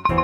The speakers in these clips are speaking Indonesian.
Assalamualaikum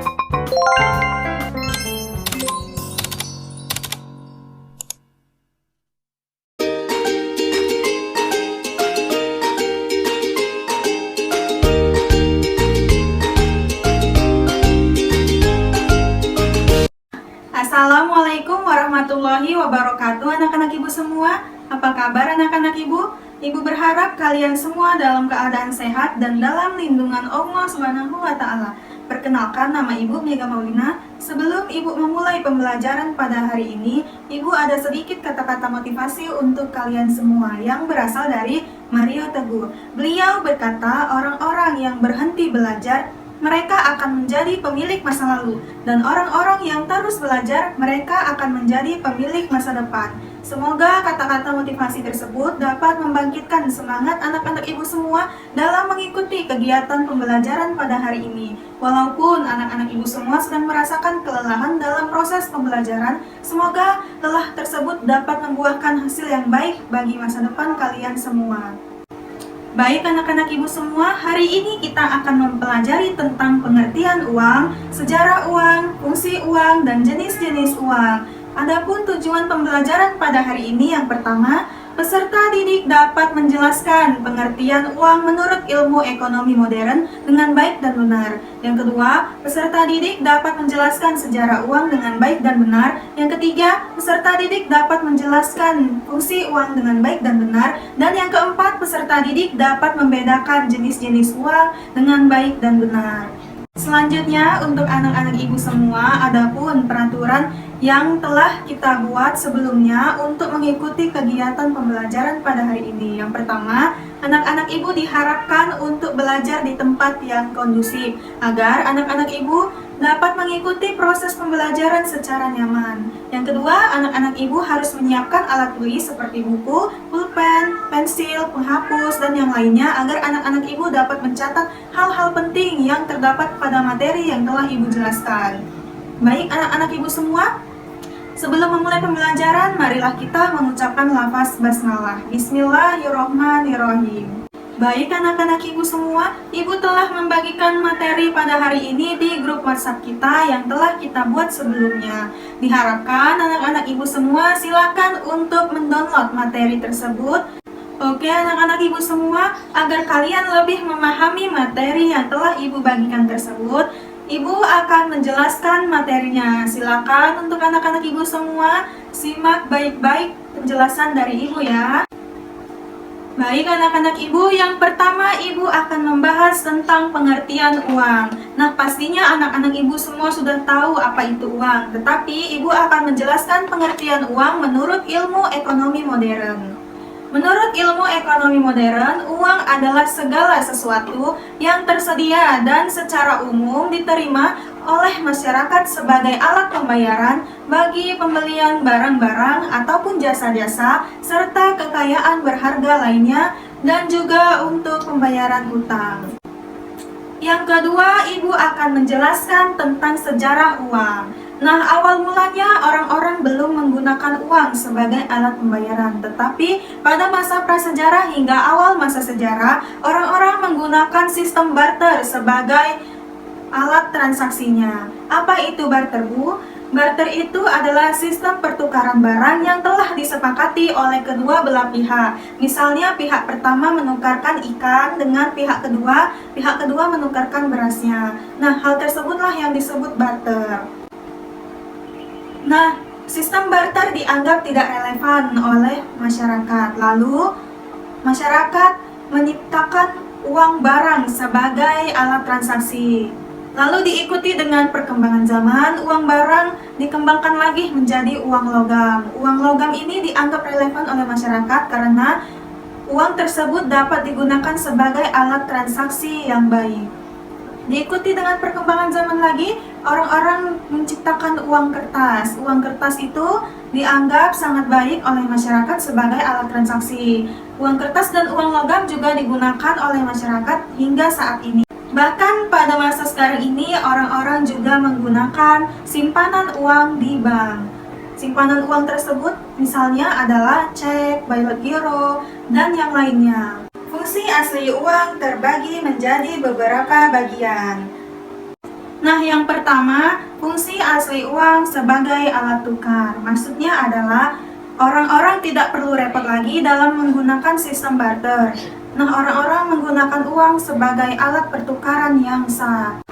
warahmatullahi wabarakatuh anak-anak ibu semua. Apa kabar anak-anak ibu? Ibu berharap kalian semua dalam keadaan sehat dan dalam lindungan Allah Subhanahu wa Ta'ala. Perkenalkan, nama Ibu Mega Maulina. Sebelum Ibu memulai pembelajaran pada hari ini, Ibu ada sedikit kata-kata motivasi untuk kalian semua yang berasal dari Mario Teguh. Beliau berkata, orang-orang yang berhenti belajar mereka akan menjadi pemilik masa lalu, dan orang-orang yang terus belajar, mereka akan menjadi pemilik masa depan. Semoga kata-kata motivasi tersebut dapat membangkitkan semangat anak-anak ibu semua dalam mengikuti kegiatan pembelajaran pada hari ini. Walaupun anak-anak ibu semua sedang merasakan kelelahan dalam proses pembelajaran, semoga lelah tersebut dapat membuahkan hasil yang baik bagi masa depan kalian semua. Baik anak-anak ibu semua, hari ini kita akan mempelajari tentang pengertian uang, sejarah uang, fungsi uang, dan jenis-jenis uang. Adapun tujuan pembelajaran pada hari ini yang pertama, peserta didik dapat menjelaskan pengertian uang menurut ilmu ekonomi modern dengan baik dan benar. Yang kedua, peserta didik dapat menjelaskan sejarah uang dengan baik dan benar. Yang ketiga, peserta didik dapat menjelaskan fungsi uang dengan baik dan benar. Dan yang keempat, peserta didik dapat membedakan jenis-jenis uang dengan baik dan benar. Selanjutnya, untuk anak-anak ibu semua, adapun peraturan yang telah kita buat sebelumnya untuk mengikuti kegiatan pembelajaran pada hari ini. Yang pertama, anak-anak ibu diharapkan untuk belajar di tempat yang kondusif agar anak-anak ibu dapat mengikuti proses pembelajaran secara nyaman. Yang kedua, anak-anak ibu harus menyiapkan alat tulis seperti buku, pulpen, pensil, penghapus, dan yang lainnya agar anak-anak ibu dapat mencatat hal-hal penting yang terdapat pada materi yang telah ibu jelaskan. Baik anak-anak ibu semua, sebelum memulai pembelajaran, marilah kita mengucapkan lafaz basmalah. Bismillahirrohmanirrohim. Baik anak-anak ibu semua, ibu telah membagikan materi pada hari ini di grup WhatsApp kita yang telah kita buat sebelumnya. Diharapkan anak-anak ibu semua silakan untuk mendownload materi tersebut. Oke anak-anak ibu semua, agar kalian lebih memahami materi yang telah ibu bagikan tersebut, ibu akan menjelaskan materinya. Silakan untuk anak-anak ibu semua simak baik-baik penjelasan dari ibu ya. Baik anak-anak ibu, yang pertama ibu akan membahas tentang pengertian uang. Nah pastinya anak-anak ibu semua sudah tahu apa itu uang, tetapi ibu akan menjelaskan pengertian uang menurut ilmu ekonomi modern. Menurut ilmu ekonomi modern, uang adalah segala sesuatu yang tersedia dan secara umum diterima oleh masyarakat sebagai alat pembayaran bagi pembelian barang-barang ataupun jasa-jasa serta kekayaan berharga lainnya dan juga untuk pembayaran hutang. Yang kedua, ibu akan menjelaskan tentang sejarah uang. Nah, awal mulanya orang-orang belum menggunakan uang sebagai alat pembayaran, tetapi pada masa prasejarah hingga awal masa sejarah, orang-orang menggunakan sistem barter sebagai alat transaksinya. Apa itu barter, Bu? Barter itu adalah sistem pertukaran barang yang telah disepakati oleh kedua belah pihak. Misalnya pihak pertama menukarkan ikan dengan pihak kedua menukarkan berasnya. Nah, hal tersebutlah yang disebut barter. Nah, sistem barter dianggap tidak relevan oleh masyarakat. Lalu, masyarakat menciptakan uang barang sebagai alat transaksi. Lalu diikuti dengan perkembangan zaman, uang barang dikembangkan lagi menjadi uang logam. Uang logam ini dianggap relevan oleh masyarakat karena uang tersebut dapat digunakan sebagai alat transaksi yang baik. Diikuti dengan perkembangan zaman lagi, orang-orang menciptakan uang kertas. Uang kertas itu dianggap sangat baik oleh masyarakat sebagai alat transaksi. Uang kertas dan uang logam juga digunakan oleh masyarakat hingga saat ini. Bahkan pada masa sekarang ini, orang-orang juga menggunakan simpanan uang di bank. Simpanan uang tersebut misalnya adalah cek, buy-load giro, dan yang lainnya. Fungsi asli uang terbagi menjadi beberapa bagian. Nah, Nah, yang pertama, fungsi asli uang sebagai alat tukar. Maksudnya adalah orang-orang tidak perlu repot lagi dalam menggunakan sistem barter. Nah, orang-orang menggunakan uang sebagai alat pertukaran yang sah.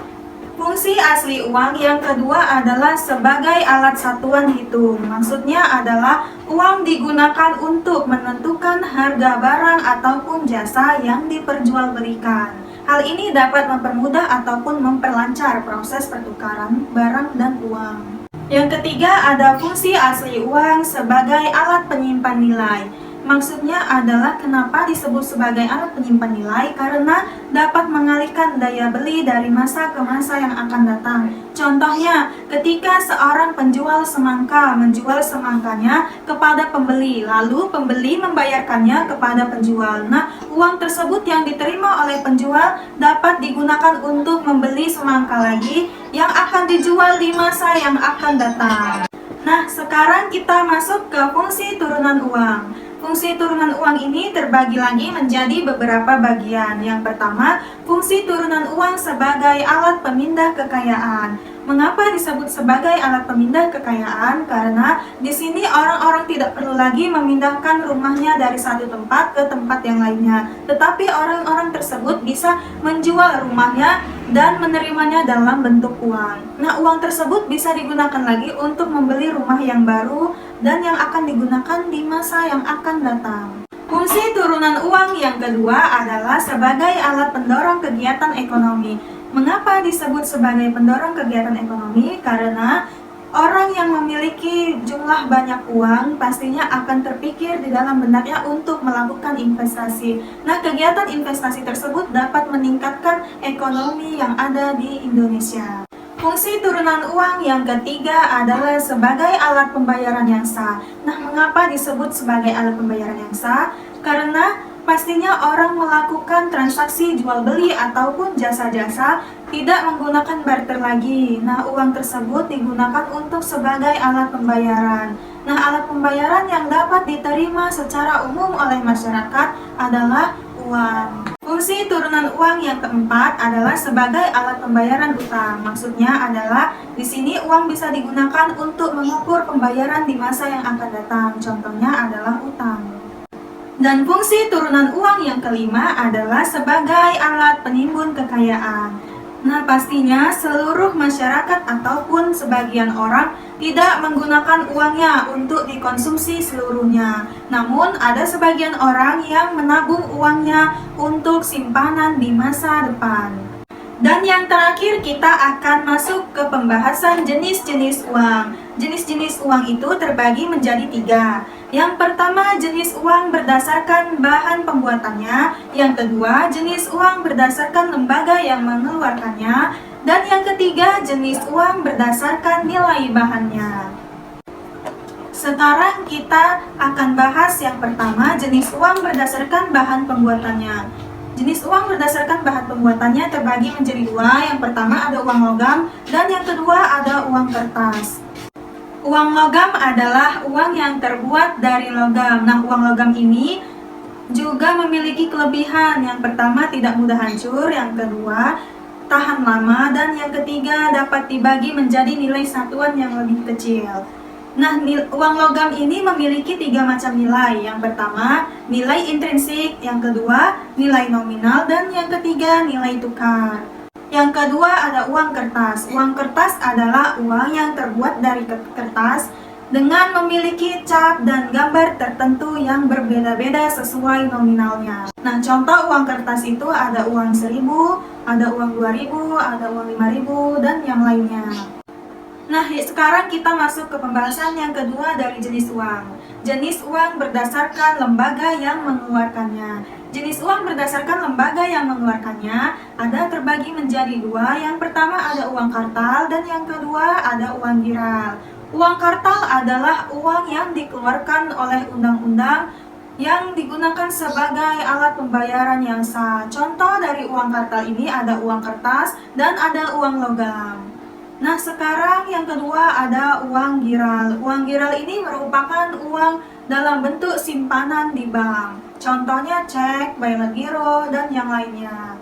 Fungsi asli uang yang kedua adalah sebagai alat satuan hitung. Maksudnya adalah uang digunakan untuk menentukan harga barang ataupun jasa yang diperjualbelikan. Hal ini dapat mempermudah ataupun memperlancar proses pertukaran barang dan uang. Yang ketiga ada fungsi asli uang sebagai alat penyimpan nilai. Maksudnya adalah kenapa disebut sebagai alat penyimpan nilai, karena dapat mengalihkan daya beli dari masa ke masa yang akan datang. Contohnya, ketika seorang penjual semangka menjual semangkanya kepada pembeli, lalu pembeli membayarkannya kepada penjual. Nah, uang tersebut yang diterima oleh penjual dapat digunakan untuk membeli semangka lagi yang akan dijual di masa yang akan datang. Nah, sekarang kita masuk ke fungsi turunan uang. Fungsi turunan uang ini terbagi lagi menjadi beberapa bagian. Yang pertama, fungsi turunan uang sebagai alat pemindah kekayaan. Mengapa disebut sebagai alat pemindah kekayaan? Karena di sini orang-orang tidak perlu lagi memindahkan rumahnya dari satu tempat ke tempat yang lainnya, tetapi orang-orang tersebut bisa menjual rumahnya dan menerimanya dalam bentuk uang. Nah, uang tersebut bisa digunakan lagi untuk membeli rumah yang baru dan yang akan digunakan di masa yang akan datang. Fungsi turunan uang yang kedua adalah sebagai alat pendorong kegiatan ekonomi. Mengapa disebut sebagai pendorong kegiatan ekonomi? Karena orang yang memiliki jumlah banyak uang pastinya akan terpikir di dalam benaknya untuk melakukan investasi. Nah, kegiatan investasi tersebut dapat meningkatkan ekonomi yang ada di Indonesia. Fungsi turunan uang yang ketiga adalah sebagai alat pembayaran yang sah. Nah, mengapa disebut sebagai alat pembayaran yang sah? Karena pastinya orang melakukan transaksi jual beli ataupun jasa-jasa tidak menggunakan barter lagi. Nah, uang tersebut digunakan untuk sebagai alat pembayaran. Nah, alat pembayaran yang dapat diterima secara umum oleh masyarakat adalah uang. Fungsi turunan uang yang keempat adalah sebagai alat pembayaran utang. Maksudnya adalah di sini uang bisa digunakan untuk mengukur pembayaran di masa yang akan datang. Contohnya adalah utang. Dan fungsi turunan uang yang kelima adalah sebagai alat penimbun kekayaan. Nah, pastinya seluruh masyarakat ataupun sebagian orang tidak menggunakan uangnya untuk dikonsumsi seluruhnya. Namun, ada sebagian orang yang menabung uangnya untuk simpanan di masa depan. Dan yang terakhir kita akan masuk ke pembahasan jenis-jenis uang. Jenis-jenis uang itu terbagi menjadi 3. Yang pertama, jenis uang berdasarkan bahan pembuatannya. Yang kedua, jenis uang berdasarkan lembaga yang mengeluarkannya. Dan yang ketiga, jenis uang berdasarkan nilai bahannya. Sekarang kita akan bahas yang pertama, jenis uang berdasarkan bahan pembuatannya. Jenis uang berdasarkan bahan pembuatannya terbagi menjadi 2. Yang pertama ada uang logam dan yang kedua ada uang kertas. Uang logam adalah uang yang terbuat dari logam. Nah, uang logam ini juga memiliki kelebihan. Yang pertama tidak mudah hancur, yang kedua tahan lama, dan yang ketiga dapat dibagi menjadi nilai satuan yang lebih kecil. Nah, uang logam ini memiliki 3 macam nilai. Yang pertama, nilai intrinsik, yang kedua, nilai nominal, dan yang ketiga, nilai tukar. Yang kedua ada uang kertas. Uang kertas adalah uang yang terbuat dari kertas dengan memiliki cap dan gambar tertentu yang berbeda-beda sesuai nominalnya. Nah, contoh uang kertas itu ada uang 1000, ada uang 2000, ada uang 5000, dan yang lainnya. Nah, sekarang kita masuk ke pembahasan yang kedua dari jenis uang. Jenis uang berdasarkan lembaga yang mengeluarkannya. Jenis uang berdasarkan lembaga yang mengeluarkannya ada terbagi menjadi 2. Yang pertama ada uang kartal dan yang kedua ada uang giral. Uang kartal adalah uang yang dikeluarkan oleh undang-undang yang digunakan sebagai alat pembayaran yang sah. Contoh dari uang kartal ini ada uang kertas dan ada uang logam. Nah, sekarang yang kedua ada uang giral. Uang giral ini merupakan uang dalam bentuk simpanan di bank. Contohnya cek, bayaran giro, dan yang lainnya.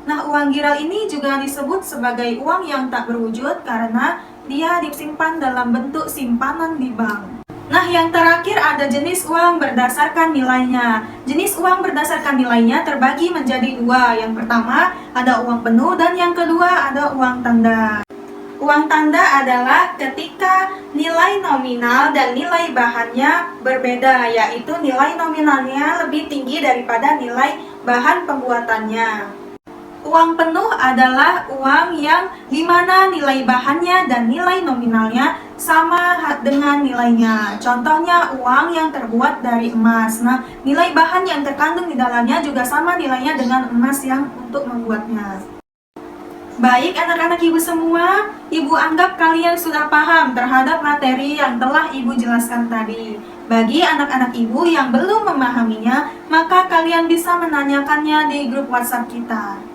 Nah, uang giral ini juga disebut sebagai uang yang tak berwujud karena dia disimpan dalam bentuk simpanan di bank. Nah, yang terakhir ada jenis uang berdasarkan nilainya. Jenis uang berdasarkan nilainya terbagi menjadi dua. Yang pertama ada uang penuh dan yang kedua ada uang tanda. Uang tanda adalah ketika nilai nominal dan nilai bahannya berbeda, yaitu nilai nominalnya lebih tinggi daripada nilai bahan pembuatannya. Uang penuh adalah uang yang dimana nilai bahannya dan nilai nominalnya sama dengan nilainya. Contohnya uang yang terbuat dari emas. Nah, nilai bahan yang terkandung di dalamnya juga sama nilainya dengan emas yang untuk membuatnya. Baik anak-anak ibu semua, ibu anggap kalian sudah paham terhadap materi yang telah ibu jelaskan tadi. Bagi anak-anak ibu yang belum memahaminya, maka kalian bisa menanyakannya di grup WhatsApp kita.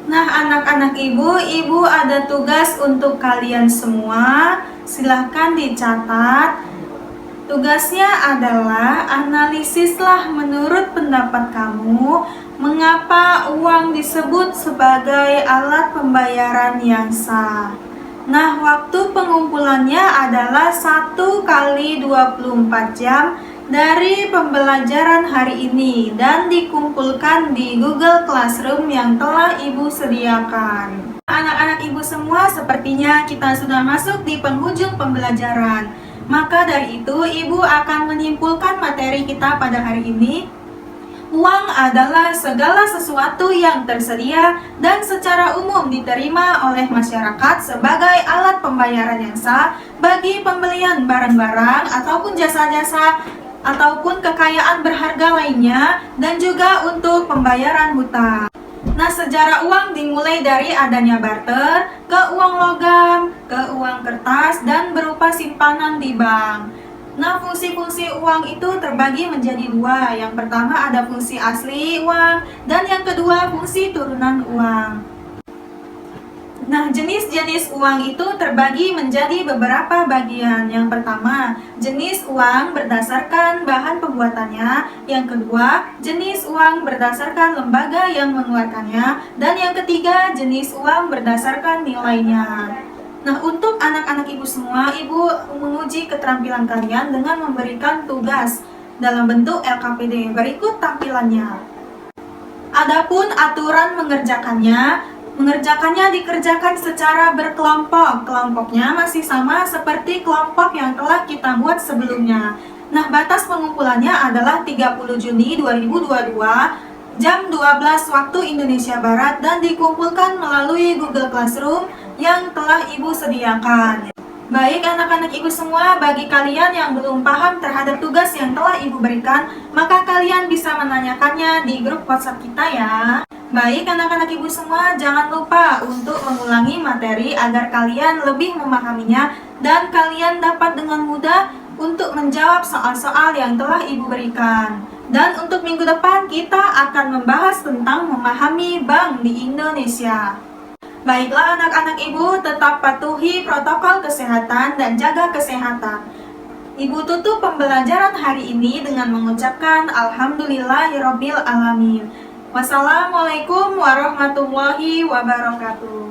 Nah, anak-anak ibu ada tugas untuk kalian semua. Silahkan dicatat. Tugasnya adalah analisislah menurut pendapat kamu mengapa uang disebut sebagai alat pembayaran yang sah. Nah, waktu pengumpulannya adalah 1 kali 24 jam dari pembelajaran hari ini dan dikumpulkan di Google Classroom yang telah ibu sediakan. Anak-anak ibu semua, sepertinya kita sudah masuk di penghujung pembelajaran. Maka dari itu ibu akan menyimpulkan materi kita pada hari ini. Uang adalah segala sesuatu yang tersedia dan secara umum diterima oleh masyarakat sebagai alat pembayaran yang sah bagi pembelian barang-barang ataupun jasa-jasa ataupun kekayaan berharga lainnya, dan juga untuk pembayaran hutang. Nah, sejarah uang dimulai dari adanya barter, ke uang logam, ke uang kertas, dan berupa simpanan di bank. Nah, fungsi-fungsi uang itu terbagi menjadi dua. Yang pertama ada fungsi asli uang, dan yang kedua fungsi turunan uang. Nah, jenis-jenis uang itu terbagi menjadi beberapa bagian. Yang pertama, jenis uang berdasarkan bahan pembuatannya. Yang kedua, jenis uang berdasarkan lembaga yang mengeluarkannya. Dan yang ketiga, jenis uang berdasarkan nilainya. Nah, untuk anak-anak ibu semua, ibu menguji keterampilan kalian dengan memberikan tugas dalam bentuk LKPD. Berikut tampilannya. Adapun aturan mengerjakannya dikerjakan secara berkelompok. Kelompoknya masih sama seperti kelompok yang telah kita buat sebelumnya. Nah, batas pengumpulannya adalah 30 Juni 2022 jam 12 waktu Indonesia Barat dan dikumpulkan melalui Google Classroom yang telah ibu sediakan. Baik anak-anak ibu semua, bagi kalian yang belum paham terhadap tugas yang telah ibu berikan, maka kalian bisa menanyakannya di grup WhatsApp kita ya. Baik anak-anak ibu semua, jangan lupa untuk mengulangi materi agar kalian lebih memahaminya dan kalian dapat dengan mudah untuk menjawab soal-soal yang telah ibu berikan. Dan untuk minggu depan kita akan membahas tentang memahami bank di Indonesia. Baiklah anak-anak ibu, tetap patuhi protokol kesehatan dan jaga kesehatan. Ibu tutup pembelajaran hari ini dengan mengucapkan Alhamdulillahirobbilalamin. Wassalamualaikum warahmatullahi wabarakatuh.